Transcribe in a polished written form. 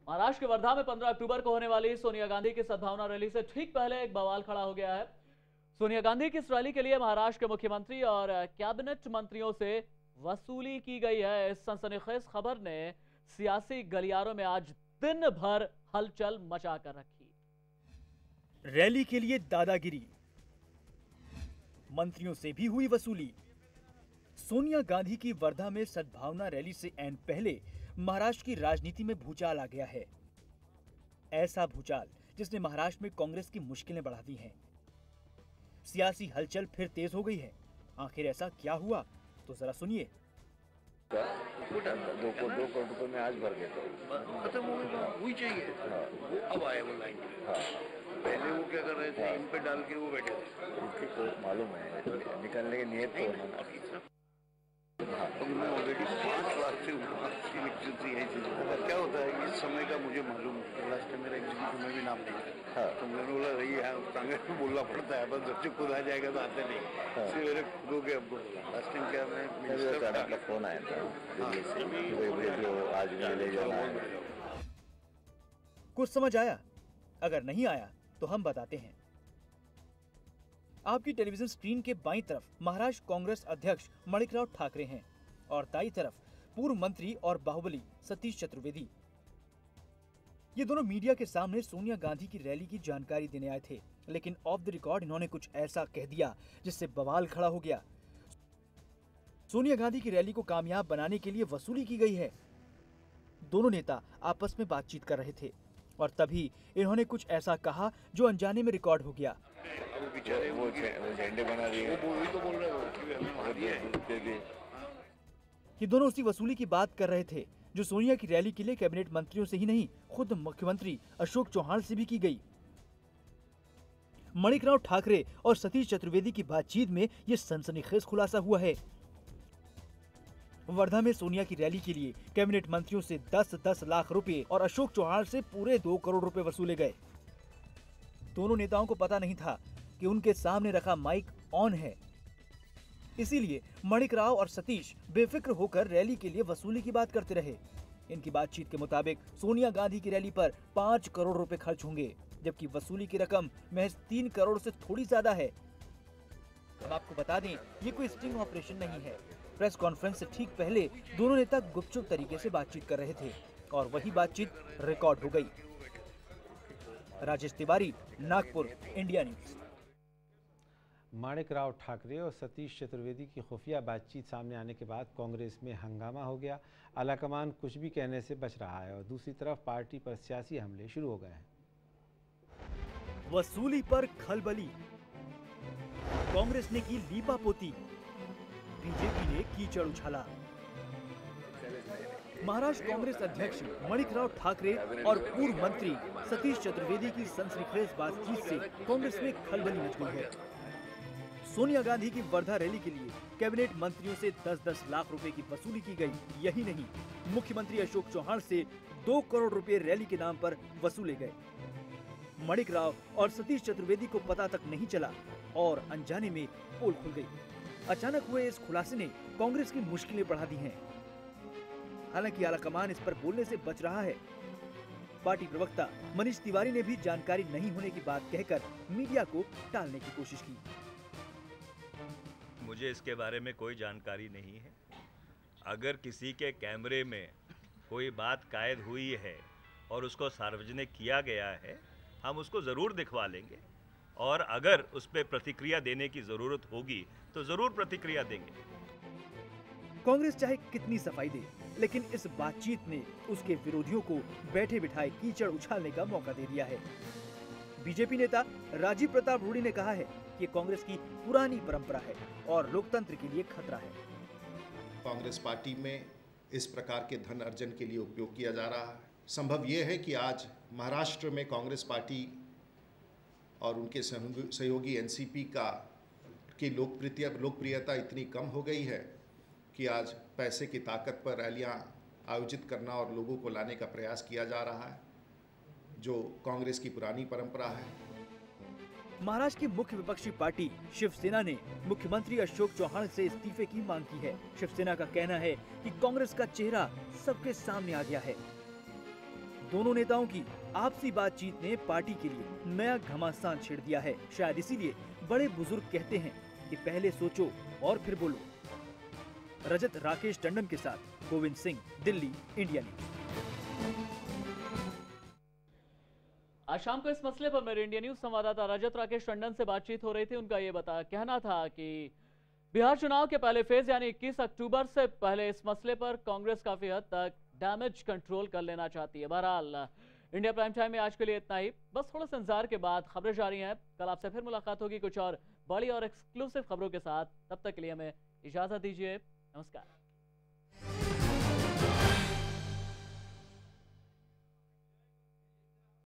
महाराष्ट्र के वर्धा में 15 अक्टूबर को होने वाली सोनिया गांधी की सद्भावना रैली से ठीक पहले एक बवाल खड़ा हो गया है। सोनिया गांधी की इस रैली के लिए महाराष्ट्र के मुख्यमंत्री और कैबिनेट मंत्रियों से वसूली की गई है। इस सनसनीखेज खबर ने सियासी गलियारों में आज दिन भर हलचल मचा कर रखी। रैली के लिए दादागिरी, मंत्रियों से भी हुई वसूली। सोनिया गांधी की वर्धा में सद्भावना रैली से ऐन पहले महाराष्ट्र की राजनीति में भूचाल आ गया है। ऐसा भूचाल जिसने महाराष्ट्र में कांग्रेस की मुश्किलें बढ़ा दी हैं। सियासी हलचल फिर तेज हो गई है। आखिर ऐसा क्या हुआ, तो जरा सुनिए। 2 करोड़ रुपए में आज भर गए तो खत्म हो गया, वही चाहिए। वो अब आए वो लाइन पे। पहले वो क्या कर रहे थे, इन पे डाल के वो बैठे थे। इनकी को मालूम है निकलने की नियत तो मैं ऑलरेडी 5 लाख से इलेक्शन से यही चीज क्या होता है इस समय का मुझे मालूम है। लास्ट टाइम मेरा एग्जीक्यूटिव में भी नाम नहीं था, तो मैंने बोला रही है कांग्रेस में बोलना पड़ता है, बस जब खुद आ जाएगा तो आते नहीं। इसलिए मेरे खुद हो गया। हमको लास्ट टाइम क्या मैं मिनिस्टर का फोन आया था जो आज ले जाना है। कुछ समझ आया? अगर नहीं आया तो हम बताते हैं। आपकी टेलीविजन स्क्रीन के बाईं तरफ महाराष्ट्र कांग्रेस अध्यक्ष माणिकराव ठाकरे हैं और दाईं तरफ पूर्व मंत्री और बाहुबली सतीश चतुर्वेदी। ये दोनों मीडिया के सामने सोनिया गांधी की रैली की जानकारी देने आए थे, लेकिन ऑफ द रिकॉर्ड इन्होंने कुछ ऐसा कह दिया जिससे बवाल खड़ा हो गया। सोनिया गांधी की रैली को कामयाब बनाने के लिए वसूली की गई है। दोनों नेता आपस में बातचीत कर रहे थे और तभी इन्होंने कुछ ऐसा कहा जो अनजाने में रिकॉर्ड हो गया। वो झंडे बना रही है, वही तो बोल रहे हो। ये दोनों उसी वसूली की बात कर रहे थे जो सोनिया की रैली के लिए कैबिनेट मंत्रियों से ही नहीं, खुद मुख्यमंत्री अशोक चौहान से भी की गई। माणिकराव ठाकरे और सतीश चतुर्वेदी की बातचीत में ये सनसनीखेज खुलासा हुआ है। वर्धा में सोनिया की रैली के लिए कैबिनेट मंत्रियों से 10-10 लाख रुपए और अशोक चौहान से पूरे 2 करोड़ रुपए वसूले गए। दोनों नेताओं को पता नहीं था कि उनके सामने रखा माइक ऑन है, इसीलिए माणिकराव और सतीश बेफिक्र होकर रैली के लिए वसूली की बात करते रहे। इनकी बातचीत के मुताबिक सोनिया गांधी की रैली पर 5 करोड़ रुपए खर्च होंगे, जबकि वसूली की रकम महज 3 करोड़ से थोड़ी ज्यादा है। अब आपको बता दें, ये कोई स्टिंग ऑपरेशन नहीं है। प्रेस कॉन्फ्रेंस से ठीक पहले दोनों नेता गुपचुप तरीके से बातचीत कर रहे थे और वही बातचीत रिकॉर्ड हो गई। Rajesh Tiwari, Nagpur, India News. माणिकराव ठाकरे और सतीश चतुर्वेदी की खुफिया बातचीत सामने आने के बाद कांग्रेस में हंगामा हो गया। आलाकमान कुछ भी कहने से बच रहा है और दूसरी तरफ पार्टी पर सियासी हमले शुरू हो गए हैं। वसूली पर खलबली, कांग्रेस ने की लीपापोती, बीजेपी ने कीचड़ उछाला। महाराष्ट्र कांग्रेस अध्यक्ष माणिकराव ठाकरे और पूर्व मंत्री सतीश चतुर्वेदी की सनसनीखेज बातचीत से कांग्रेस में खलबली मच गई है। सोनिया गांधी की वर्धा रैली के लिए कैबिनेट मंत्रियों से 10-10 लाख रुपए की वसूली की गई। यही नहीं, मुख्यमंत्री अशोक चौहान से 2 करोड़ रुपए रैली के नाम पर वसूले गए। माणिकराव और सतीश चतुर्वेदी को पता तक नहीं चला और अनजाने में पोल खुल गई। अचानक हुए इस खुलासे ने कांग्रेस की मुश्किलें बढ़ा दी हैं। हालांकि आलाकमान इस पर बोलने से बच रहा है। पार्टी प्रवक्ता मनीष तिवारी ने भी जानकारी नहीं होने की बात कहकर मीडिया को टालने की कोशिश की। मुझे इसके बारे में कोई जानकारी नहीं है। अगर किसी के कैमरे में कोई बात कैद हुई है और उसको सार्वजनिक किया गया है, हम उसको ज़रूर दिखवा लेंगे और अगर उस पर प्रतिक्रिया देने की ज़रूरत होगी तो ज़रूर प्रतिक्रिया देंगे। कांग्रेस चाहे कितनी सफाई दे, लेकिन इस बातचीत ने उसके विरोधियों को बैठे बिठाए कीचड़ उछालने का मौका दे दिया है। बीजेपी नेता राजीव प्रताप रूडी ने कहा है कि कांग्रेस की पुरानी परंपरा है और लोकतंत्र के लिए खतरा है। कांग्रेस पार्टी में इस प्रकार के धन अर्जन के लिए उपयोग किया जा रहा है। संभव यह है कि आज महाराष्ट्र में कांग्रेस पार्टी और उनके सहयोगी एनसीपी की लोकप्रियता इतनी कम हो गई है कि आज पैसे की ताकत पर रैलियां आयोजित करना और लोगों को लाने का प्रयास किया जा रहा है, जो कांग्रेस की पुरानी परंपरा है। महाराष्ट्र की मुख्य विपक्षी पार्टी शिवसेना ने मुख्यमंत्री अशोक चौहान से इस्तीफे की मांग की है। शिवसेना का कहना है कि कांग्रेस का चेहरा सबके सामने आ गया है। दोनों नेताओं की आपसी बातचीत ने पार्टी के लिए नया घमासान छेड़ दिया है। शायद इसीलिए बड़े बुजुर्ग कहते हैं कि पहले सोचो और फिर बोलो। रजत राकेश टंडन के साथ गोविंद सिंह, दिल्ली, इंडिया न्यूज। आज शाम को इस मसले पर मेरे इंडिया न्यूज संवाददाता रजत राकेश टंडन से बातचीत हो रही थी। उनका ये कहना था कि बिहार चुनाव के पहले फेज यानी 21 अक्टूबर से पहले इस मसले पर कांग्रेस काफी हद तक डैमेज कंट्रोल कर लेना चाहती है। बहरहाल इंडिया प्राइम टाइम में आज के लिए इतना ही। बस थोड़ा सा इंतजार के बाद खबरें जारी हैं। कल आपसे फिर मुलाकात होगी कुछ और बड़ी और एक्सक्लूसिव खबरों के साथ। तब तक के लिए हमें इजाजत दीजिए। नमस्कार।